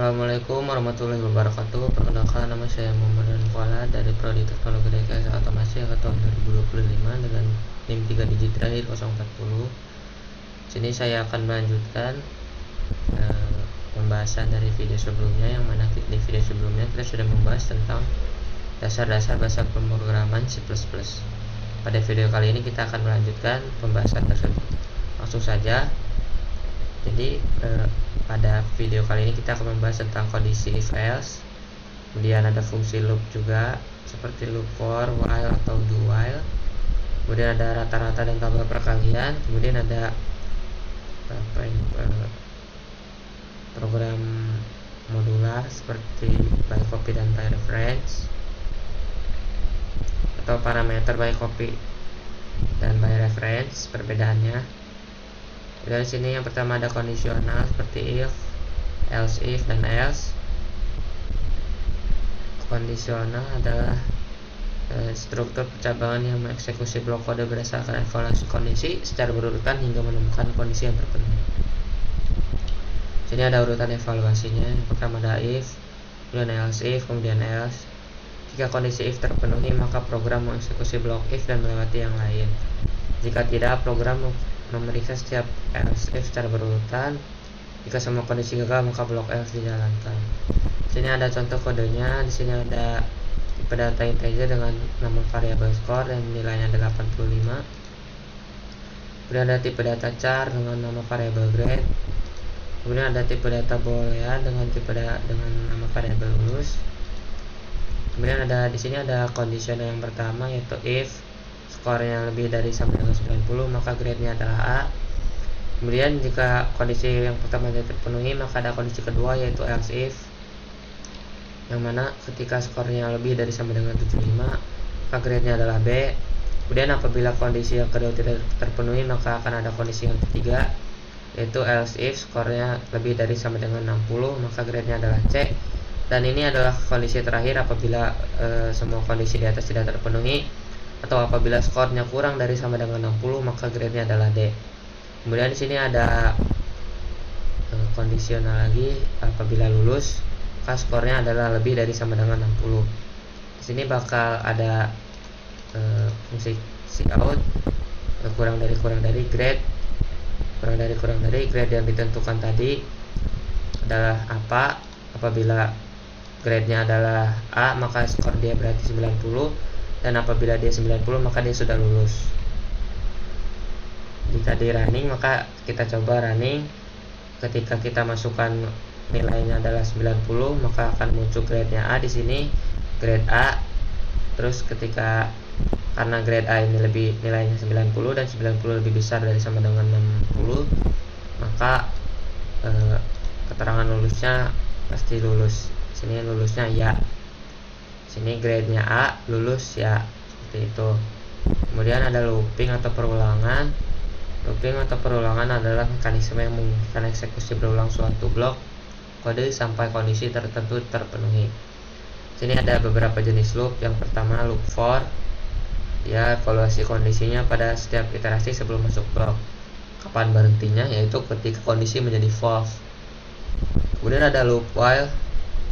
Assalamualaikum warahmatullahi wabarakatuh. Perkenalkan, nama saya Muhammad Anwar dari Prodi Teknologi Rekayasa Otomasi angkatan 2025 dengan NIM 3 digit terakhir 040. Sini saya akan melanjutkan pembahasan dari video sebelumnya, yang mana di video sebelumnya kita sudah membahas tentang dasar-dasar bahasa pemrograman C++. Pada video kali ini kita akan melanjutkan pembahasan tersebut. Langsung saja. Jadi pada video kali ini kita akan membahas tentang kondisi if else, kemudian ada fungsi loop juga seperti loop for, while atau do while, kemudian ada rata-rata dan tabel perkalian, kemudian ada program modular seperti by copy dan by reference, atau parameter by copy dan by reference perbedaannya. Dari sini yang pertama ada kondisional seperti if, else if, dan else. Kondisional adalah struktur percabangan yang mengeksekusi blok kode berdasarkan evaluasi kondisi secara berurutan hingga menemukan kondisi yang terpenuhi. Sini ada urutan evaluasinya. Yang pertama ada if, kemudian else if, kemudian else. Jika kondisi if terpenuhi, maka program mengeksekusi blok if dan melewati yang lain. Jika tidak, program memeriksa setiap else if secara berurutan. Jika semua kondisi gagal, maka blok else dijalankan. Sini ada contoh kodenya. Di sini ada tipe data integer dengan nama variabel score dan nilainya 85. Kemudian ada tipe data char dengan nama variabel grade. Kemudian ada tipe data boolean dengan dengan nama variabel lulus. Kemudian ada di sini ada conditional yang pertama, yaitu if skornya lebih dari sama dengan 90, maka grade-nya adalah A. Kemudian jika kondisi yang pertama tidak terpenuhi, maka ada kondisi kedua, yaitu else if, yang mana ketika skornya lebih dari sama dengan 75, maka grade-nya adalah B. Kemudian apabila kondisi yang kedua tidak terpenuhi, maka akan ada kondisi yang ketiga, yaitu else if skornya lebih dari sama dengan 60, maka grade-nya adalah C. Dan ini adalah kondisi terakhir apabila semua kondisi di atas tidak terpenuhi, atau apabila skornya kurang dari sama dengan 60, maka grade-nya adalah D. Kemudian di sini ada kondisional lagi, apabila lulus, maka skornya adalah lebih dari sama dengan 60. Di sini bakal ada fungsi cout, kurang dari grade, kurang dari grade yang ditentukan tadi adalah apa. Apabila grade-nya adalah A, maka skor dia berarti 90. Dan apabila dia 90, maka dia sudah lulus. Jika di running, maka kita coba running. Ketika kita masukkan nilainya adalah 90, maka akan muncul grade-nya A di sini, grade A. Terus karena grade A ini nilainya 90 dan 90 lebih besar dari sama dengan 60, maka keterangan lulusnya pasti lulus. Sini lulusnya ya. Sini grade-nya A, lulus ya, seperti itu. Kemudian ada looping atau perulangan. Looping atau perulangan adalah mekanisme yang memungkinkan eksekusi berulang suatu blok kode sampai kondisi tertentu terpenuhi. Sini ada beberapa jenis loop. Yang pertama loop for, ya evaluasi kondisinya pada setiap iterasi sebelum masuk blok. Kapan berhentinya, yaitu ketika kondisi menjadi false. Kemudian ada loop while,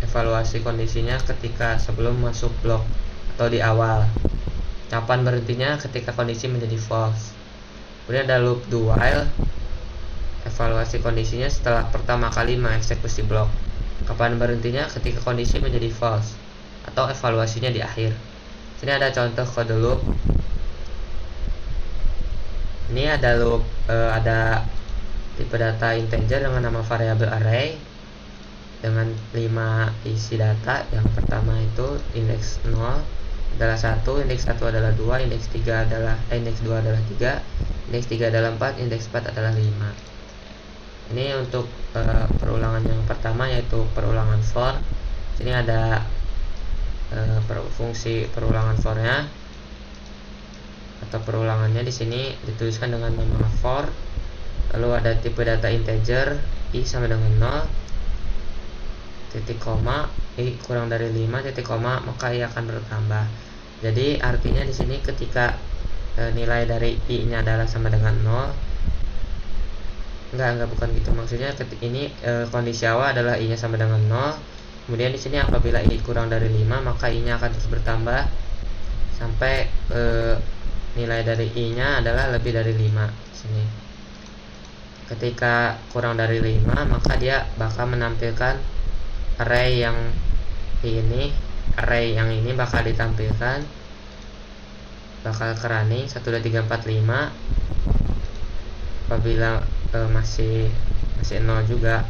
evaluasi kondisinya ketika sebelum masuk blok atau di awal. Kapan berhentinya, ketika kondisi menjadi false. Kemudian ada loop do while, evaluasi kondisinya setelah pertama kali mengeksekusi blok. Kapan berhentinya, ketika kondisi menjadi false atau evaluasinya di akhir. Sini ada contoh kode loop. Ini ada loop, ada tipe data integer dengan nama variabel array dengan 5 isi data. Yang pertama itu indeks 0 adalah 1, indeks 1 adalah 2, indeks 2 adalah 3, indeks 3 adalah 4, indeks 4 adalah 5. Ini untuk perulangan yang pertama, yaitu perulangan for. Sini ada fungsi perulangan for-nya atau perulangannya di sini dituliskan dengan nama for. Lalu ada tipe data integer, i sama dengan 0, titik koma, i kurang dari 5, titik koma, maka i akan bertambah. Jadi artinya di sini ketika nilai dari i nya adalah sama dengan 0, enggak bukan gitu, maksudnya ini kondisi awal adalah i nya sama dengan 0. Kemudian di sini apabila i kurang dari 5 maka i nya akan terus bertambah sampai nilai dari i nya adalah lebih dari 5 di sini. Ketika kurang dari 5 maka dia bakal menampilkan array yang ini bakal ditampilkan, bakal ke running 1 2 3 4 5. Apabila masih 0 juga,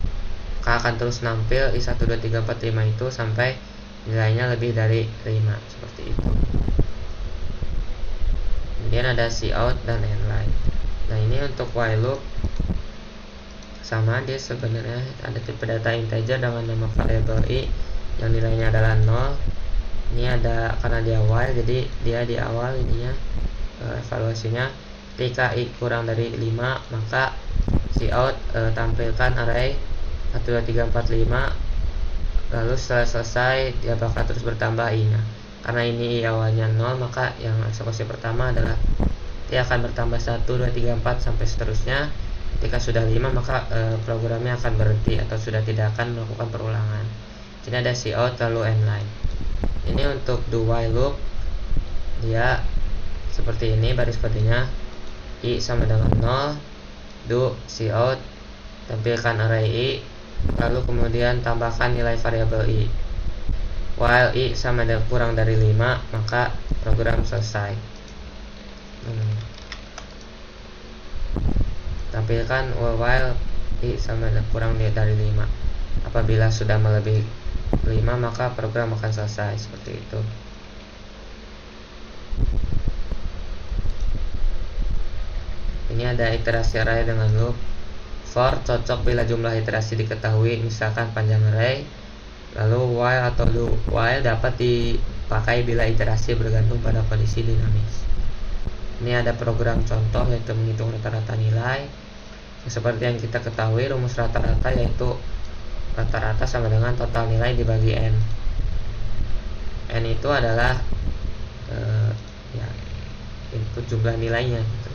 maka akan terus nampil i 1 2 3 4 5 itu sampai nilainya lebih dari 5 seperti itu. Kemudian ada cout dan endline. Nah, ini untuk while loop sama, dia sebenarnya ada tipe data integer dengan nama variable i yang nilainya adalah 0. Ini ada karena dia while, jadi dia di awal ininya evaluasinya ketika i kurang dari 5 maka cout tampilkan array 1 2 3 4 5, lalu setelah selesai dia bakal terus bertambah i nya. Karena ini i awalnya 0 maka yang eksekusi pertama adalah dia akan bertambah 1 2 3 4 sampai seterusnya. Ketika sudah 5 maka programnya akan berhenti atau sudah tidak akan melakukan perulangan. Jadi ada cout lalu endline. Ini untuk do while loop, dia seperti ini baris kodenya, i sama dengan 0, do cout, tampilkan array i, lalu kemudian tambahkan nilai variabel i. While i sama dengan kurang dari 5 maka program selesai. Tampilkan while i sama dengan kurang dari 5. Apabila sudah melebihi 5 maka program akan selesai, seperti itu. Ini ada iterasi array dengan loop. For cocok bila jumlah iterasi diketahui, misalkan panjang array. Lalu while atau do while dapat dipakai bila iterasi bergantung pada kondisi dinamis. Ini ada program contoh yaitu menghitung rata-rata nilai. Seperti yang kita ketahui, rumus rata-rata yaitu rata-rata sama dengan total nilai dibagi n. N itu adalah input jumlah nilainya gitu.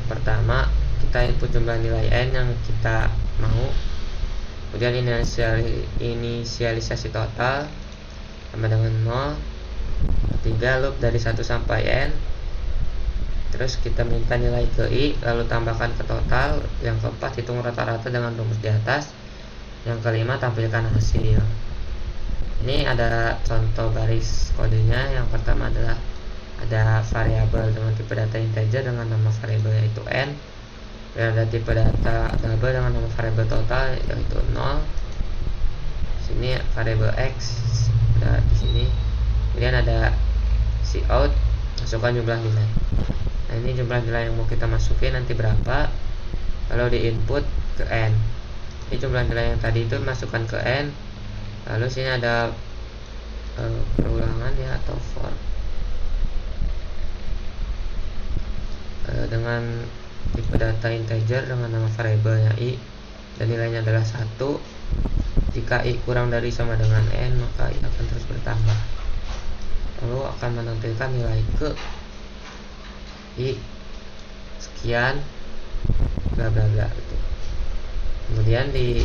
Pertama kita input jumlah nilai n yang kita mau, kemudian inisialisasi total sama dengan 0. Ketiga, loop dari 1 sampai n. Terus kita minta nilai ke i, lalu tambahkan ke total. Yang keempat, hitung rata-rata dengan rumus di atas. Yang kelima, tampilkan hasil. Ini ada contoh baris kodenya. Yang pertama adalah ada variabel dengan tipe data integer dengan nama variabel yaitu n. Dan ada tipe data double dengan nama variabel total yaitu 0. Sini variabel x ada di sini. Kemudian ada cout, masukkan jumlah nilai. Nah, ini jumlah nilai yang mau kita masukin nanti berapa. Lalu di input ke n. Ini jumlah nilai yang tadi itu masukkan ke n. Lalu sini ada perulangan ya atau for dengan tipe data integer dengan nama variabelnya i dan nilainya adalah 1. Jika i kurang dari sama dengan n maka i akan terus bertambah, lalu akan menampilkan nilai ke i sekian bla bla bla gitu. Kemudian di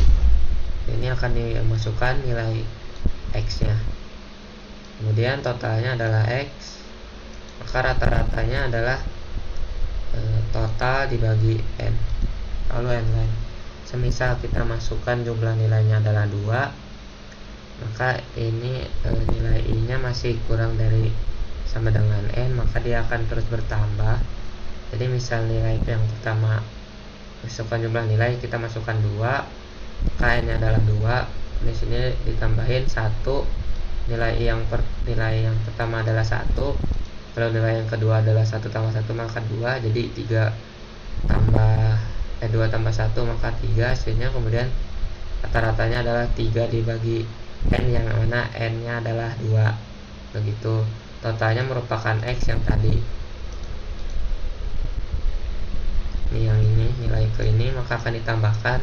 ini akan dimasukkan nilai x nya, kemudian totalnya adalah x, maka rata-ratanya adalah total dibagi n, lalu endline. Semisal kita masukkan jumlah nilainya adalah 2, maka ini nilai i nya masih kurang dari sama dengan n, maka dia akan terus bertambah. Jadi misal nilai yang pertama masukkan jumlah nilai, kita masukkan 2, maka n nya adalah 2. Di sini ditambahin 1. Nilai yang pertama adalah 1. Kalau nilai yang kedua adalah 1 tambah 1 maka 2. Jadi 2 tambah 1 maka 3 hasilnya. Kemudian rata-ratanya adalah 3 dibagi n yang mana n nya adalah 2. Begitu. Totalnya merupakan x yang tadi. Ini yang ini, nilai ke ini maka akan ditambahkan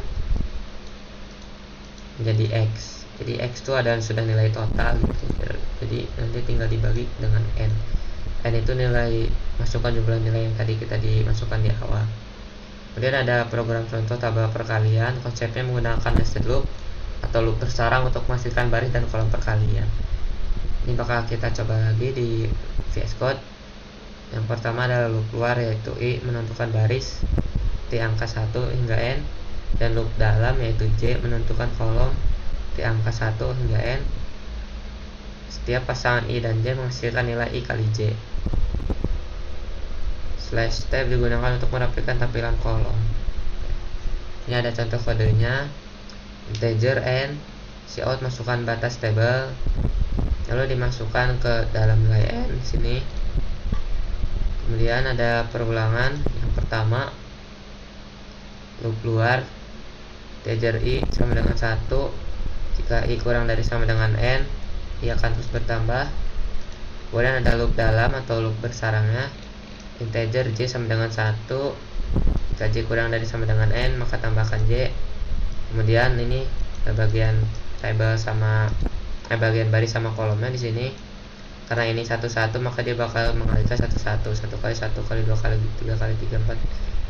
menjadi x. Jadi x itu adalah sudah nilai total gitu. Jadi nanti tinggal dibagi dengan n. N itu nilai masukkan jumlah nilai yang tadi kita dimasukkan di awal. Kemudian ada program contoh tabel perkalian, konsepnya menggunakan nested loop atau loop bersarang untuk menghasilkan baris dan kolom perkalian. Ini bakal kita coba lagi di VS Code. Yang pertama adalah loop luar, yaitu I menentukan baris di angka 1 hingga N, dan loop dalam yaitu J menentukan kolom di angka 1 hingga N. Setiap pasangan I dan J menghasilkan nilai I kali J. Slash tab digunakan untuk merapikan tampilan kolom. Ini ada contoh kodenya. Integer N, cout masukkan batas tabel, lalu dimasukkan ke dalam nilai N sini. Kemudian ada perulangan. Yang pertama, loop luar, integer I sama dengan 1. Jika I kurang dari sama dengan N, I akan terus bertambah. Kemudian ada loop dalam atau loop bersarangnya, integer J sama dengan 1. Jika J kurang dari sama dengan N, maka tambahkan J. Kemudian ini bagian table sama bagian baris sama kolomnya di sini. Karena ini 1 1, maka dia bakal mengalihkan 1 1, 1 kali 1 kali 2 kali 3 kali 3 4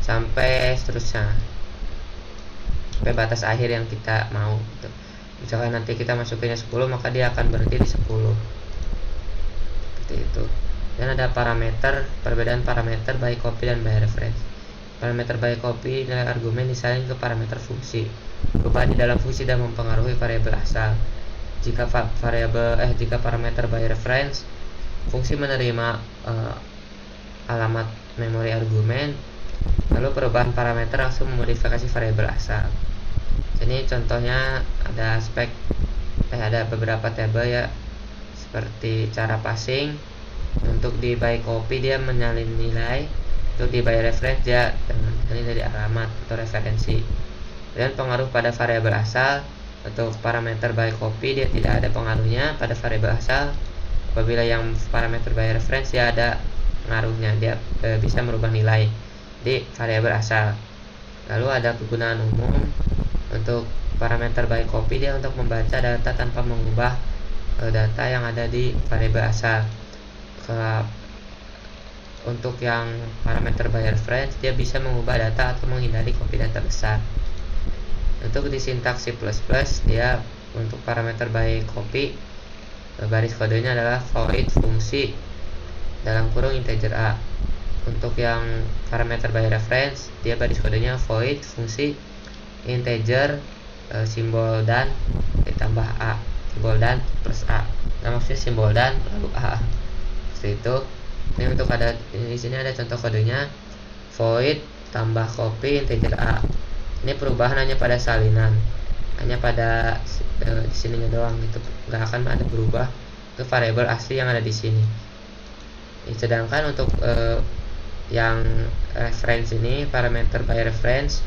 sampai seterusnya. Sampai batas akhir yang kita mau gitu. Misalkan nanti kita masukinnya 10, maka dia akan berhenti di 10. Seperti itu. Dan ada parameter, perbedaan parameter by copy dan by reference. Parameter by copy, nilai argumen disalin ke parameter fungsi. Perubahan di dalam fungsi dan mempengaruhi variabel asal. Jika parameter by reference, fungsi menerima alamat memori argumen, lalu perubahan parameter langsung memodifikasi variabel asal. Ini contohnya ada ada beberapa tabel ya, seperti cara passing. Untuk di by copy dia menyalin nilai, untuk di by reference dia menyalin dari alamat atau referensi. Dan pengaruh pada variabel asal, untuk parameter by copy dia tidak ada pengaruhnya pada variabel asal. Apabila yang parameter by reference dia ada pengaruhnya, dia bisa merubah nilai di variabel asal. Lalu ada kegunaan umum. Untuk parameter by copy dia untuk membaca data tanpa mengubah data yang ada di variabel asal. Untuk yang parameter by reference dia bisa mengubah data atau menghindari copy data besar. Untuk di sintaks C++, dia untuk parameter by copy baris kodenya adalah void fungsi dalam kurung integer A. Untuk yang parameter by reference dia baris kodenya void fungsi integer simbol dan ditambah A, simbol dan plus A. Nah, maksudnya simbol dan lalu A. Seperti itu. Ini untuk di sini ada contoh kodenya, void tambah copy integer A. Ini perubahan hanya pada salinan, hanya pada di sininya doang gitu, nggak akan ada berubah ke variabel asli yang ada di sini. Sedangkan untuk yang reference ini, parameter by reference,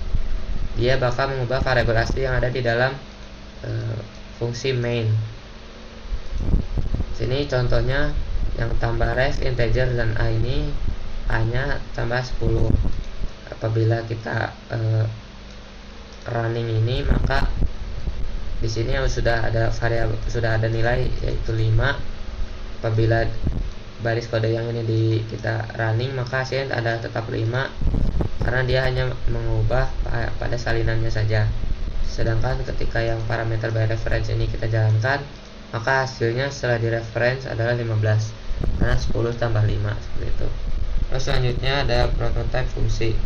dia bakal mengubah variabel asli yang ada di dalam fungsi main. Sini contohnya yang tambah ref integer dan A ini A-nya tambah 10. Apabila kita running ini, maka di sini sudah ada variabel, sudah ada nilai yaitu 5. Apabila baris kode yang ini kita running, maka hasilnya ada tetap 5 karena dia hanya mengubah pada salinannya saja. Sedangkan ketika yang parameter by reference ini kita jalankan, maka hasilnya setelah di reference adalah 15 karena 10 tambah 5 seperti itu. Terus selanjutnya ada prototype fungsi.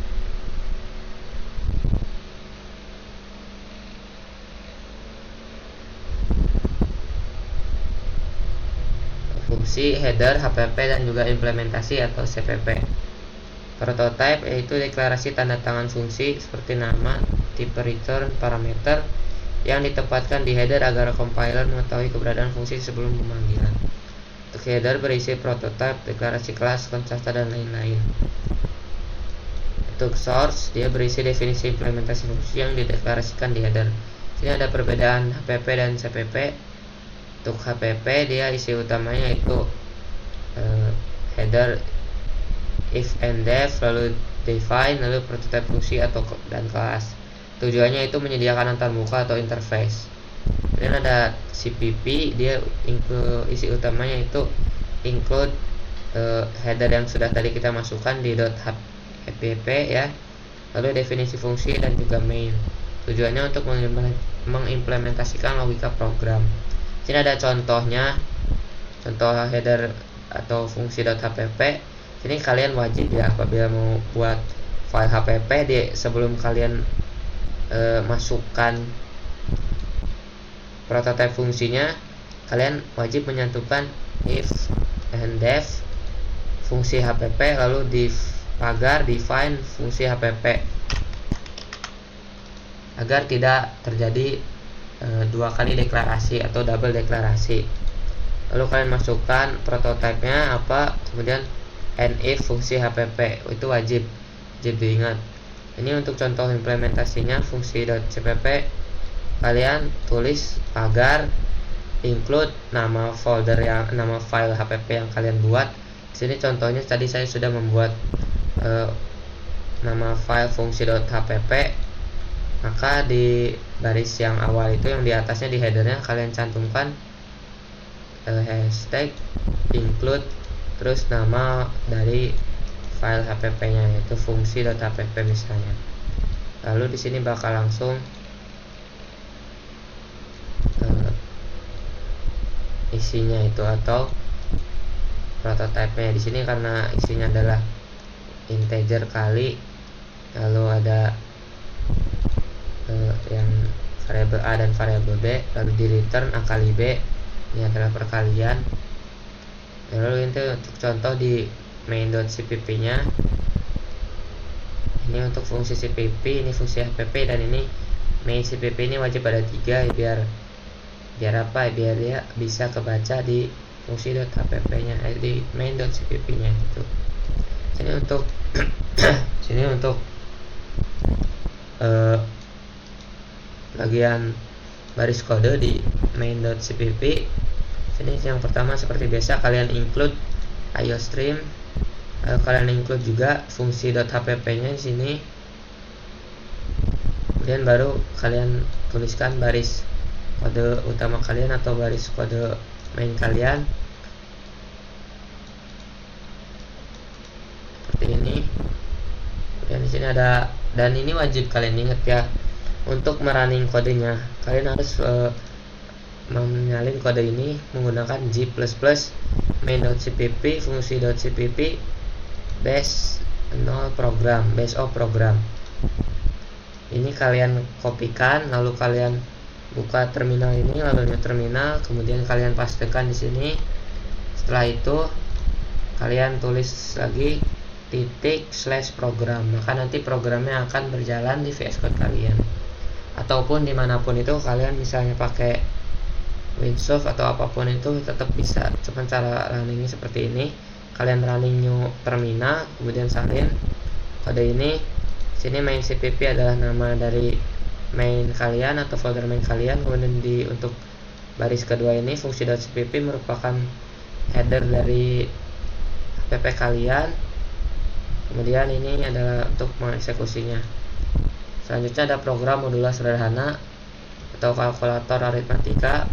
Fungsi header, HPP, dan juga implementasi atau CPP. Prototype yaitu deklarasi tanda tangan fungsi seperti nama, tipe return, parameter yang ditempatkan di header agar compiler mengetahui keberadaan fungsi sebelum pemanggilan. Untuk header berisi prototype, deklarasi kelas, konstanta, dan lain-lain. Untuk source, dia berisi definisi implementasi fungsi yang dideklarasikan di header. Sini ada perbedaan HPP dan CPP. Untuk HPP dia isi utamanya itu header, if and def, lalu define, lalu prototype fungsi dan kelas. Tujuannya itu menyediakan antarmuka atau interface. Dan ada CPP, dia isi utamanya itu include header yang sudah tadi kita masukkan di .hpp ya, lalu definisi fungsi dan juga main. Tujuannya untuk mengimplementasikan logika program. Sini ada contohnya, contoh header atau fungsi.hpp. Ini kalian wajib ya apabila mau buat file HPP sebelum kalian masukkan prototipe fungsinya, kalian wajib menyatukan if and def fungsi HPP lalu pagar define fungsi HPP agar tidak terjadi dua kali deklarasi atau double deklarasi. Lalu kalian masukkan prototipenya apa, kemudian and if fungsi HPP itu wajib diingat. Ini untuk contoh implementasinya fungsi.cpp, kalian tulis pagar include nama file HPP yang kalian buat. Di sini contohnya tadi saya sudah membuat nama file fungsi.hpp, maka di baris yang awal itu yang di atasnya di headernya kalian cantumkan hashtag include terus nama dari file HPP-nya yaitu fungsi.hpp misalnya. Lalu di sini bakal langsung isinya itu atau prototipenya. Di sini karena isinya adalah integer kali, lalu ada yang variabel A dan variabel B, lalu di return A kali B, ini adalah perkalian. Lalu ini untuk contoh di main.cpp nya, ini untuk fungsi cpp, ini fungsi hpp, dan ini main cpp ini wajib ada 3 biar apa, biar dia bisa kebaca di fungsi.hpp nya, di main.cpp nya gitu. Sini untuk sini untuk bagian baris kode di main.cpp. Sini yang pertama seperti biasa kalian include iostream, kalian include juga fungsi.hpp nya di sini. Kemudian baru kalian tuliskan baris kode utama kalian atau baris kode main kalian seperti ini. Kemudian di sini ada, dan ini wajib kalian ingat ya, untuk merunning kodenya kalian harus menyalin kode ini menggunakan g++ main.cpp fungsi.cpp base of program. Ini kalian kopikan, lalu kalian buka terminal ini, lalu terminal, kemudian kalian pastekan di sini. Setelah itu kalian tulis lagi /program, maka nanti programnya akan berjalan di VS Code kalian ataupun dimanapun itu. Kalian misalnya pakai Winsoft atau apapun itu tetap bisa, cuma cara runningnya seperti ini. Kalian running new terminal, kemudian salin kode ini. Sini main cpp adalah nama dari main kalian atau folder main kalian. Kemudian untuk baris kedua ini fungsi.cpp merupakan header dari hpp kalian. Kemudian ini adalah untuk mengeksekusinya. Selanjutnya ada program modular sederhana atau kalkulator aritmatika.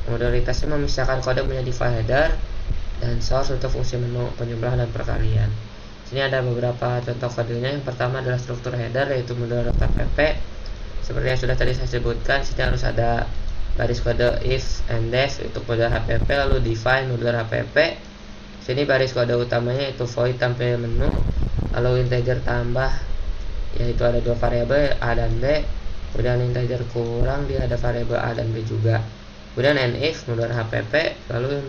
Modalitasnya memisahkan kode menjadi file header dan source untuk fungsi menu penjumlahan dan perkalian. Sini ada beberapa contoh kodenya. Yang pertama adalah struktur header yaitu modular.hpp. Seperti yang sudah tadi saya sebutkan, sini harus ada baris kode if and def untuk modular HPP, lalu define modular HPP. Sini baris kode utamanya itu void tampil menu, lalu integer tambah yaitu ada 2 variabel A dan B, kemudian integer kurang dia ada variabel A dan B juga. Kemudian and if modular HPP, lalu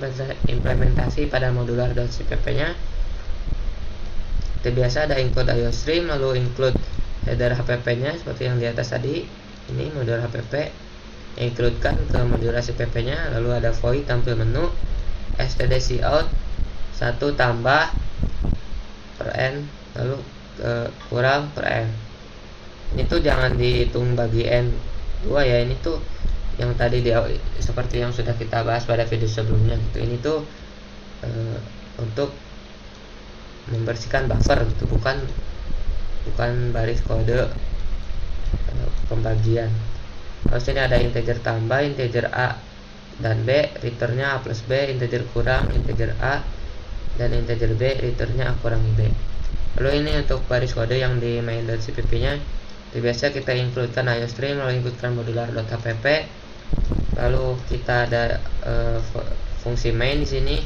implementasi pada modular.cpp nya. Seperti biasa ada include iostream, lalu include header HPP nya seperti yang di atas tadi. Ini modular HPP, includekan ke modular cpp nya, lalu ada void tampil menu, std_cout 1 tambah per n, lalu kurang per n. Ini tuh jangan dihitung bagi n 2 ya, ini tuh yang tadi seperti yang sudah kita bahas pada video sebelumnya gitu. Ini tuh untuk membersihkan buffer gitu, bukan baris kode pembagian. Lalu sini ada integer tambah, integer A dan B, returnnya A+B, integer kurang, integer A, dan integer B, returnnya A kurang B. Lalu ini untuk baris kode yang di main.cpp nya. Biasa kita includekan iostream, lalu includekan modular.hpp, lalu kita ada fungsi main di sini.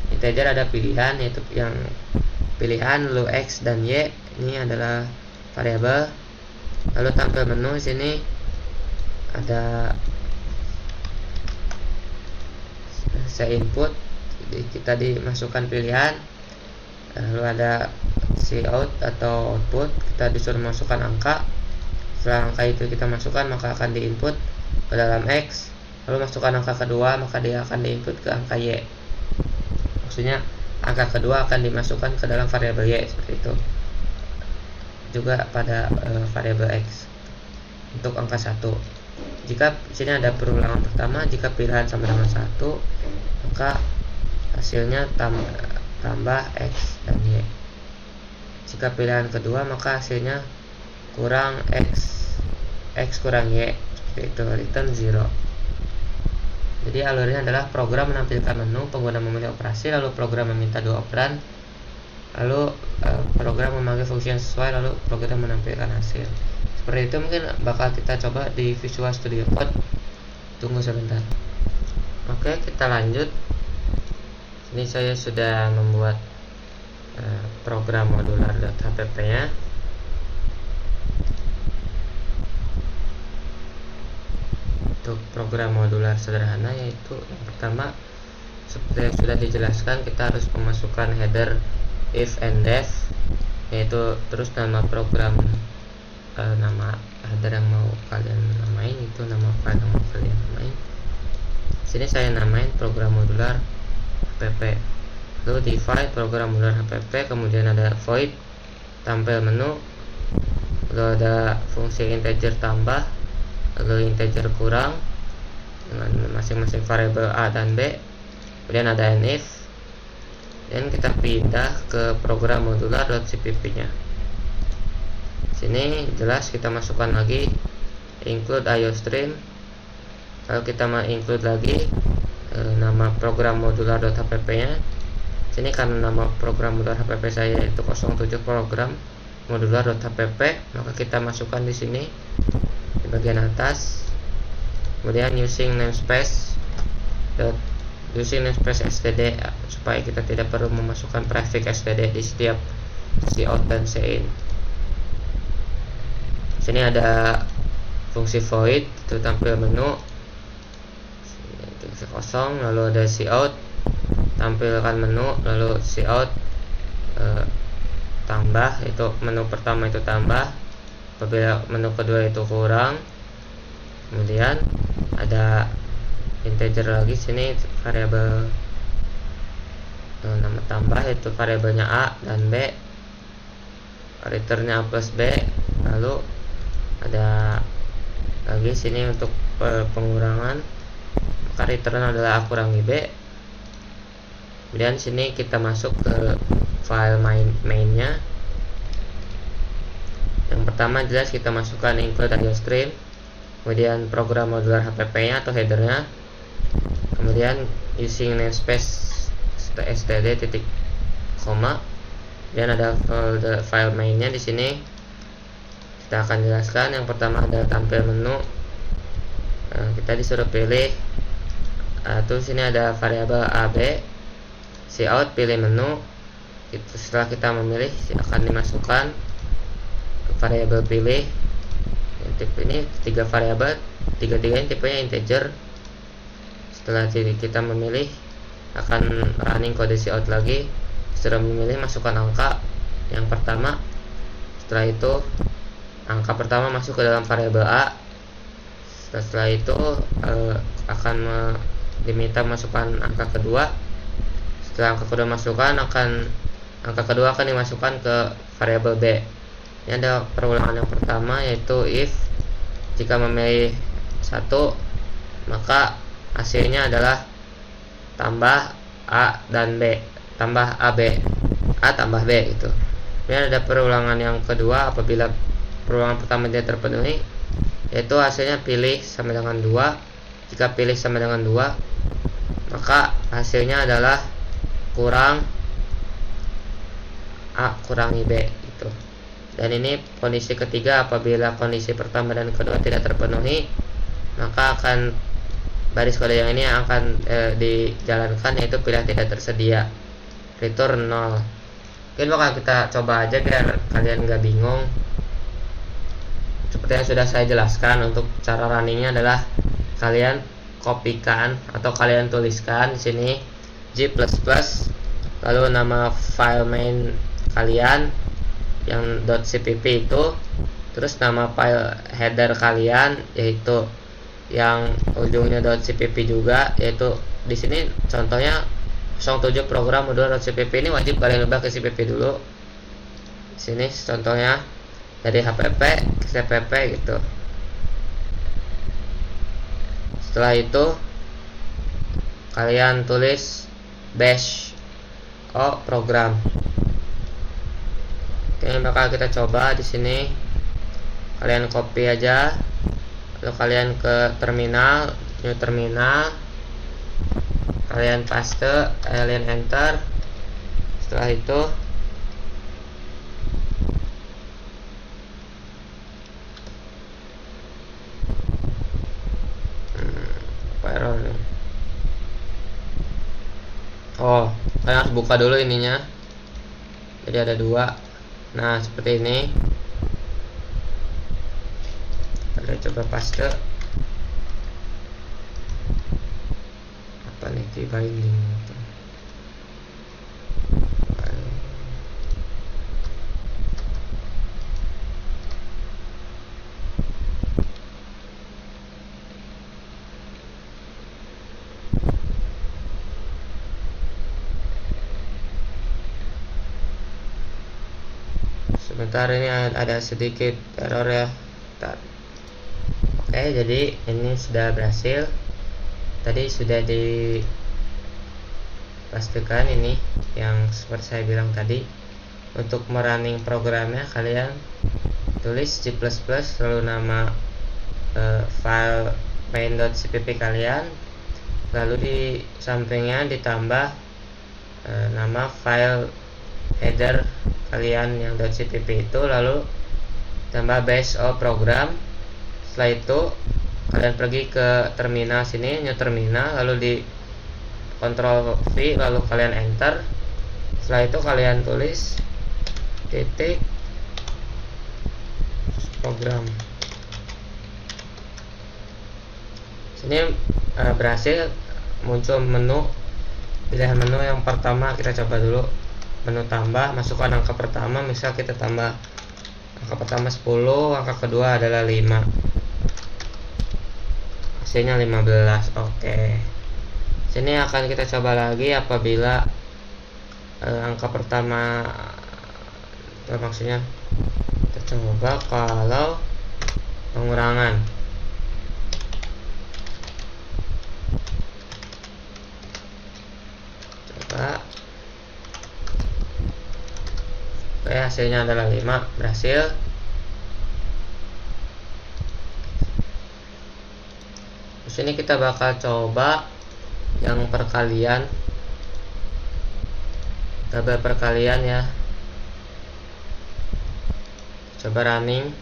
Integer ada pilihan, yaitu yang pilihan lalu x dan y ini adalah variabel. Lalu tampil menu di sini ada saya input, jadi kita dimasukkan pilihan, lalu ada cout atau output, kita disuruh masukkan angka. Setelah angka itu kita masukkan, maka akan diinput ke dalam x, lalu masukkan angka kedua, maka dia akan diinput ke angka y. Maksudnya angka kedua akan dimasukkan ke dalam variabel y, seperti itu. Juga pada variabel x untuk angka 1. Jika di sini ada perulangan pertama, jika pilihan sama dengan 1, maka hasilnya tambah x dan y. Jika pilihan kedua, maka hasilnya kurang x kurang y, seperti itu, return 0. Jadi alurnya adalah program menampilkan menu, pengguna memilih operasi, lalu program meminta 2 operan, lalu program memanggil fungsi yang sesuai, lalu program menampilkan hasil. Seperti itu mungkin bakal kita coba di Visual Studio Code. Tunggu sebentar. Oke, kita lanjut. Ini saya sudah membuat program modular.hpp nya. Untuk program modular sederhana, yaitu yang pertama seperti yang sudah dijelaskan, kita harus memasukkan header if and def, yaitu terus nama program, nama header yang mau kalian namain, itu nama file yang mau kalian namain. Sini saya namain program modular hpp, lalu define program modular hpp, kemudian ada void tampil menu, lalu ada fungsi integer tambah, lalu integer kurang dengan masing-masing variabel a dan b, kemudian ada if, dan kita pindah ke program modular.cpp nya. Sini jelas kita masukkan lagi include iostream, lalu kita mau include lagi nama program modular.hpp nya. Sini karena nama program modular hpp saya itu 07 program modular.hpp, maka kita masukkan di sini di bagian atas. Kemudian using namespace std, supaya kita tidak perlu memasukkan prefix std di setiap cout dan cin. Sini ada fungsi void, itu tampil menu kosong, lalu ada cout tampilkan menu, lalu cout tambah, itu menu pertama itu tambah, apabila menu kedua itu kurang. Kemudian ada integer lagi, sini variabel nama tambah, itu variabelnya a dan b, returnnya a plus b. Lalu ada lagi sini untuk pengurangan, maka return adalah a kurangi b. Kemudian sini kita masuk ke file mainnya. Yang pertama jelas kita masukkan include iostream, kemudian program modular hpp nya atau headernya, kemudian using namespace std titik koma, dan ada file mainnya. Di sini kita akan jelaskan. Yang pertama ada tampil menu, kita disuruh pilih terus sini ada variabel ab, cout pilih menu. Setelah kita memilih, akan dimasukkan ke variabel pilih. Tipe ini 3 variabel, tiga-tiganya tipenya integer. Setelah kita memilih, akan running kode cout lagi. Setelah memilih, masukkan angka yang pertama. Setelah itu angka pertama masuk ke dalam variabel a. Setelah itu akan diminta masukkan angka kedua. Setelah angka kedua masukkan, angka kedua akan dimasukkan ke variabel b. Ini ada perulangan yang pertama, yaitu if jika memilih 1, maka hasilnya adalah tambah a dan b, tambah ab, a tambah b itu. Kemudian ada perulangan yang kedua, apabila perulangan pertama tidak terpenuhi, yaitu hasilnya pilih sama dengan 2. Jika pilih sama dengan 2, maka hasilnya adalah kurang A kurangi B gitu. Dan ini kondisi ketiga, apabila kondisi pertama dan kedua tidak terpenuhi, maka akan baris kode yang ini akan dijalankan, yaitu pilihan tidak tersedia, return 0. Mungkin bakal kita coba aja biar kalian nggak bingung. Seperti yang sudah saya jelaskan, untuk cara runningnya adalah kalian kopikan atau kalian tuliskan di sini G++, lalu nama file main kalian yang .cpp itu, terus nama file header kalian yaitu yang ujungnya .cpp juga, yaitu di sini contohnya 07 program modul.cpp. Ini wajib kalian ubah ke cpp dulu. Di sini contohnya dari hpp ke cpp gitu. Setelah itu kalian tulis bash program. Oke, bakal kita coba di sini. Kalian copy aja, lalu kalian ke terminal, new terminal, kalian paste, kalian enter. Setelah itu apa error nih? Oh, kalian harus buka dulu ininya. Jadi ada dua. Nah, seperti ini. Kalian coba paste. Apa nih, binding? Sebentar, ini ada sedikit error ya. Bentar. Oke, jadi ini sudah berhasil. Tadi sudah dipastikan ini yang seperti saya bilang tadi. Untuk merunning programnya, kalian tulis G++ lalu nama file main.cpp kalian, lalu di sampingnya ditambah nama file header kalian yang .cpp itu, lalu tambah bash program. Setelah itu kalian pergi ke terminal sini, new terminal, lalu di Ctrl V, lalu kalian enter. Setelah itu kalian tulis titik program. Sini berhasil muncul menu. Pilihan menu yang pertama kita coba dulu, menu tambah, masukkan angka pertama, misal kita tambah angka pertama 10, angka kedua adalah 5, hasilnya 15. Oke, sini akan kita coba lagi apabila angka pertama, maksudnya kita coba kalau pengurangan. Coba. Oke, hasilnya adalah 5, berhasil. Di sini kita bakal coba yang perkalian, tabel perkalian ya. Coba running.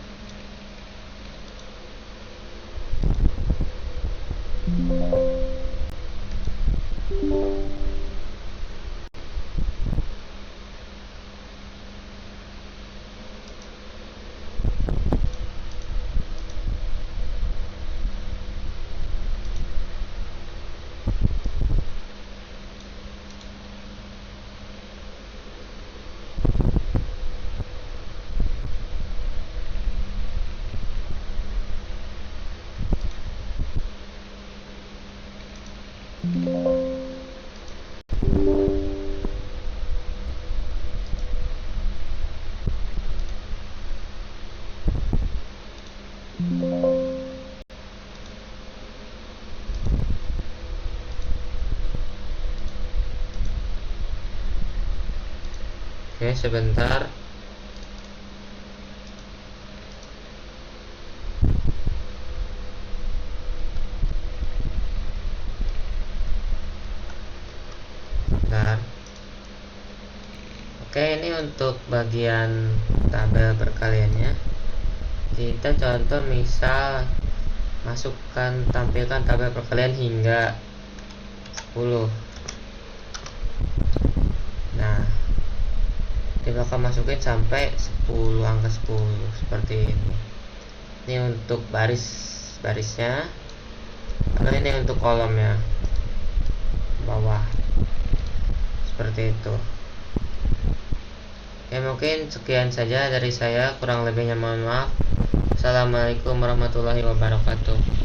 Oke, sebentar. Bentar. Oke, ini untuk bagian tabel perkaliannya. Kita contoh misal tampilkan tabel perkalian hingga 10. Nah, kita akan masukin sampai 10, angka 10 seperti ini. Ini untuk barisnya. Lalu ini untuk kolomnya bawah seperti itu. Ya, mungkin sekian saja dari saya, kurang lebihnya mohon maaf. Assalamualaikum warahmatullahi wabarakatuh.